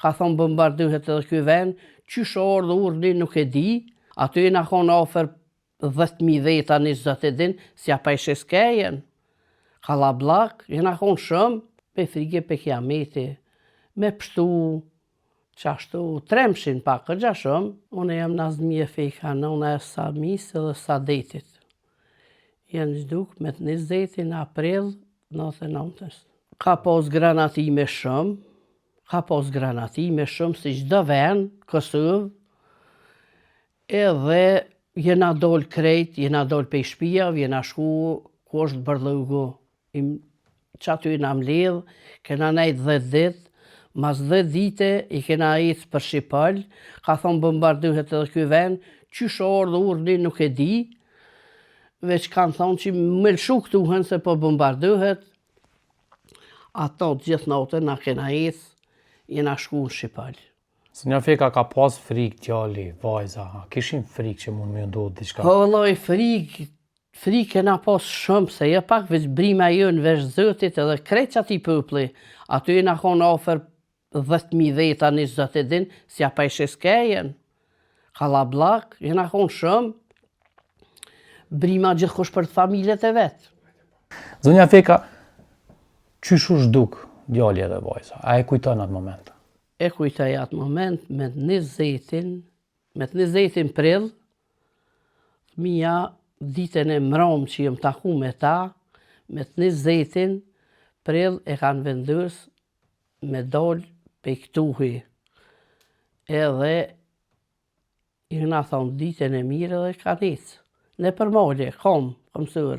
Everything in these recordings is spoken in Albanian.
ka thonë bombardohet edhe ky vend, qysh urdhni nuk e di, aty na kanë ofër 10.000 veta 20 din, si a pa ishe skejen. Kalablak, jena konë shumë, pe frige pe kiameti, me pështu, qashtu, tremshin pak, këgja shumë. Unë jam Nazmi e Fejka, nëna e sa misë dhe sa detit. Jenë gjduk me 20 aprill 99. Ka pos granatime shumë, si çdo vend, Kosovë, edhe jena dol krejt, jena dol pe shpia, jena shku ku është bërlëgu. Që aty jena mledh, kena nejt 10 dit, mas 10 dite i kena ecë për Shqipël, ka thonë bombardohet edhe ky vend, qysh urdhni nuk e di, veç kanë thonë që me lëshu këtuhen se po bombardohet, ato gjithë natën na kena ecë, jena shku në Shqipël. Sinja Fejka ka pas frikë djali, vajza, kishin frikë që mund me ndodhë diçka? Po vëllai, frikë kena pas shumë, se jo pak veç brima jo në vesh Zotit edhe krejt që ati pëpli. Aty na konë ofër 10.000 veta 20 din, si a pa ishe skejen. Kalablak, jena konë shumë, brima gjithkush për familjet e vetë. Zonja Fejka, qysh u zhduk djali edhe vajza? A e kujton atë moment? E kujtoj atë moment me 20 prill, fëmija ditën e mrom që jem taku me ta, me 20 prill e kanë vendus me dol pe këtuhi. Edhe i na thonë ditën e mirë edhe ka nicë. Ne për mole, komësur.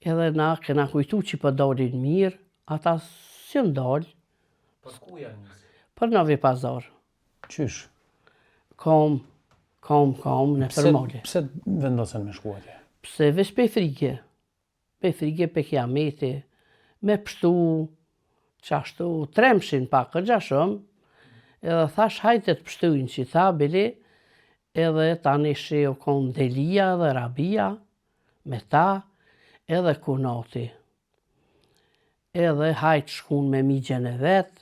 Edhe na kena kujtu që për dolin mirë, ata si në dolë. Për ku janë njësi? Për Novi Pazar. Qysh? Kom, në përmole. Pse vendosen me shku atje? Pse veç pe frige pe kiameti, me pështu, qashtu, tremshin pak, këgja shumë, edhe thash hajtet pështuin që ta bili, edhe tani shi u konë Delia dhe Rabia, me ta, edhe Kunati. Edhe hajt shkun me migjen e vetë,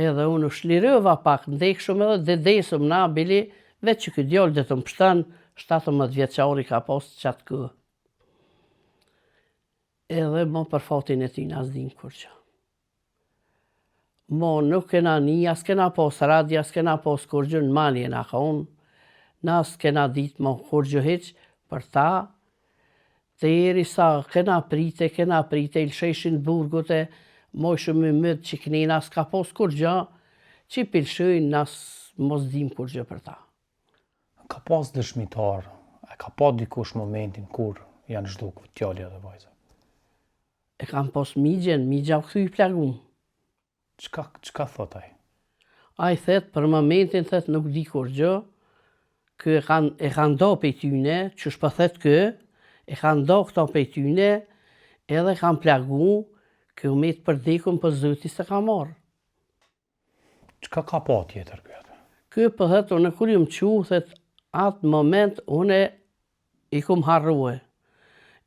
edhe unë u shlirëva pak, ndek shumë edhe dedesëm na bili, veç që këtë djollë dhe të më pështan, 17 vjeçari ka posë qatë kë. Edhe mo për fatin e ti në asdim kur që. Mo nuk kena një, as kena pos radi, as kena pos kur gjë në mali e nga ka unë, nas kena ditë mo kur gjë heq për ta, të eri sa kena prite, i lësheshin burgut e mojshë me mëdë që kënina s'ka pos kur gjë, që i pilshojnë nas mos dim kur gjë për ta. Ka pas dëshmitar, ka pas dikush momentin kur janë zhduk djali edhe vajza? E kam pos migja u këthy i plagun. Qka thot ai? Ai thet, për momentin thet nuk di kur gjë, kë e kanë do pe tyne, që shpëthet kë, e kanë do këto pe tyne, edhe kanë plagu, kë u metë për dekun për zëti se ka marë. Qka ka pa tjetër këtë? Kë pëthet, unë kur ju më qu, thet, atë moment, unë i kum harruë.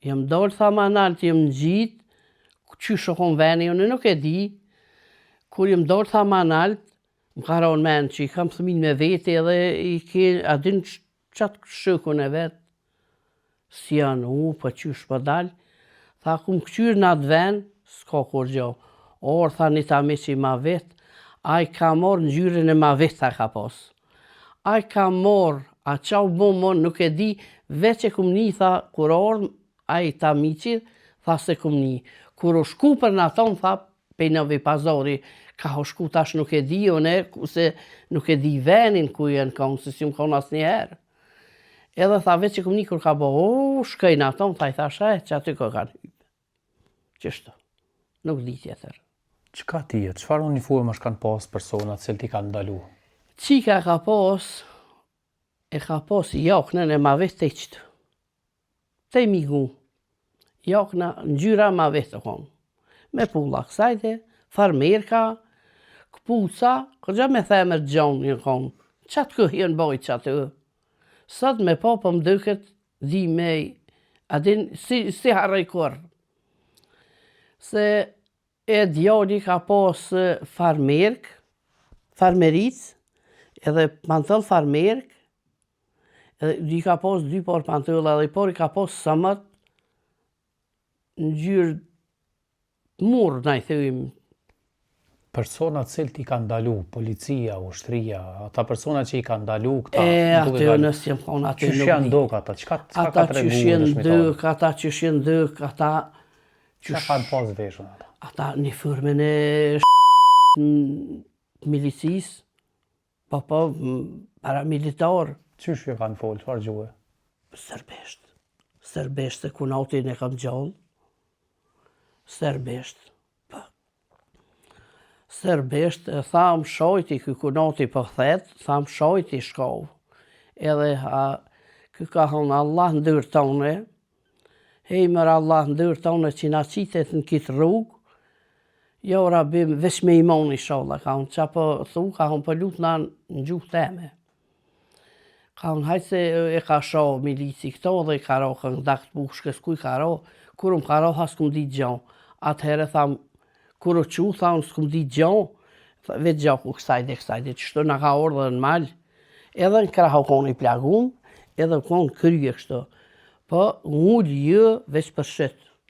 Jem dollë, tha manalt, jem në gjitë, që shokon veni, unë nuk e di, kur jem dollë, tha manalt, më ka ronë menë që i kam thëmin me vete edhe i ke, adin qatë shokon e vetë, si janë për që shpëdal, tha kum këqyrë në atë ven, s'ka kur gjo, orë tha një ta me që i ma vetë, a i ka morë në gjyrën e ma vetë, tha ka pos. A i ka morë, a qa u bo mon, nuk e di, veç e kum një, tha, kur orë, a i ta miqit, tha se kum një. Kur u shku për në aton, tha, pe Novi Pazari, ka u shku tash nuk e di, se nuk e di venin ku jenë konë, se si më konë asë njëherë. Edhe tha, veç e kum një, kur ka bo, shkej në aton, tha, i tha, që aty ko kanë hypë. Qështu, nuk di tjetër. Qka ti jetë? Qfar uniformash kanë pas personat cilë ti kanë ndalu? Qika ka pas, e ka pas jaknën e ma vetë të qëtë. Të i migu. Jakna në gjyra ma vetë të konë. Me pulla kësajte, farmerka, këpuca, këgja me themër gjonë një konë. Qatë këhjen bojtë qatë. Sot me po për më dëket, di me, adin, si harrej kërë. Se E djali ka pas farmeric, edhe pantoll farmerk, edhe i ka pas 2 par pantolla, edhe i pari ka pas samët në gjyrë murë, na i thëjmë. Personat cilët i kanë ndalu, policia, ushtria, ata personat që i kanë ndalu këta... Atë nësë jem konë atë Qysh janë dok ata? Qka ka ata të që regu shenë dëshmitarë? dëk, ata që shenë dëk, ata... Qka kanë pas veshën ata? Ata një firmen e milicis, po, paramilitar, Qysh ju kanë folë, çfarë gjuhë? serbesht. Serbesht se kunatin e kam gjallë. Serbesht. Serbesht, e tham shajti, ky kunati po thet, tham shajti shkov. Edhe ky ka thonë Allah ndër tone, hejmer Allah ndër tone që na qitet në kitë rrugë, jo rabim, veç me iman inshallah, ka thonë qa po thu, ka thonë po lutna në gjuhë teme. Ka thonë hajtë se e ka shoh milici këto dhe i ka ro këngdakt bushkës, ku i ka ro, kur më ka ro ha s'kum ditë gjanë. Atëherë tham, kur o qu, thamë s'kum ditë gjanë, vetë gjaku kësajde, që shto nga ka ordhe në malë, edhe në krahu konë i plagum, edhe konë krye kështu. Po, ngullë jë veç për shetë.